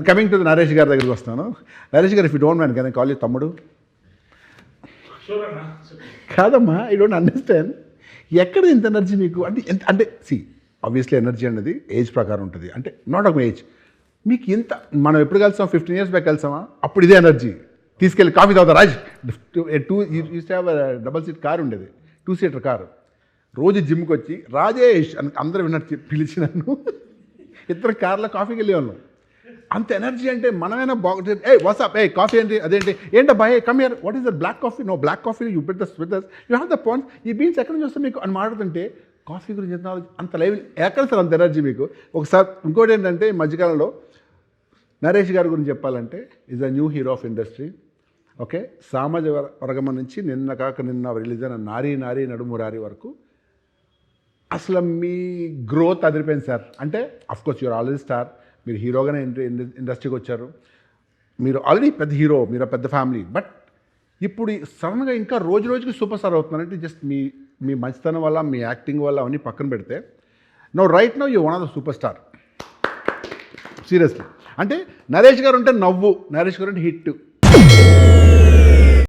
Coming to Naresh గారి దగ్గరికి వస్తాను. నరేష్ గారు, if you don't mind can I call you తమ్ముడు? కాదమ్మా, ఐ డోంట్ అండర్స్టాండ్. ఎక్కడ ఇంత ఎనర్జీ మీకు? అంటే సి ఆబ్వియస్లీ ఎనర్జీ అనేది ఏజ్ ప్రకారం ఉంటుంది. అంటే నాట్ ఒక ఏజ్. మీకు ఇంత మనం ఎప్పుడు కలిసాం? 15 years బ్యాక్ కలిసామా? అప్పుడు ఇదే ఎనర్జీ. తీసుకెళ్ళి కాఫీ తాగుతా రాజ్. డబల్ సీట్ కారు ఉండేది, 2-seater కారు. రోజు జిమ్కి వచ్చి రాజేష్ అని అందరూ విన్నట్టు పిలిచి నన్ను ఇద్దరు కార్లో కాఫీకి వెళ్ళేవాళ్ళం. అంత ఎనర్జీ అంటే మనమైనా బాగుంటుంది. వాట్సాప్ కాఫీ ఏంటి, అదేంటి, ఏంటబ్బా come here, what is that black coffee? No black coffee, you beat this with this, you have the points. ఈ బీన్స్ ఎక్కడ నుంచి వస్తే మీకు అని మాట్లాడుతుంటే కాఫీ గురించి అంత లైవ్ ఎక్కడ సార్ అంత ఎనర్జీ మీకు? ఒకసారి ఇంకోటి ఏంటంటే ఈ మధ్యకాలంలో నరేష్ గారి గురించి చెప్పాలంటే is a new hero of industry. Okay, సామాజ వర్గం నుంచి నిన్న కాక నిన్న రిలీజ్ అయిన నారీ నారీ నడుము రారి వరకు అసలు మీ గ్రోత్ అదిరిపోయింది సార్. అంటే అఫ్కోర్స్ యూఆర్ ఆల్రెడీ స్టార్, మీరు హీరోగానే ఇండస్ట్రీకి వచ్చారు, మీరు ఆల్రెడీ పెద్ద హీరో, మీరు పెద్ద ఫ్యామిలీ. బట్ ఇప్పుడు సడన్గా ఇంకా రోజు రోజుకి సూపర్ స్టార్ అవుతున్నారంటే జస్ట్ మీ మంచితనం వల్ల, మీ యాక్టింగ్ వల్ల అవన్నీ పక్కన పెడితే right now you one of the super star seriously. అంటే నరేష్ గారు ఉంటే నవ్వు, నరేష్ గారు అంటే హిట్.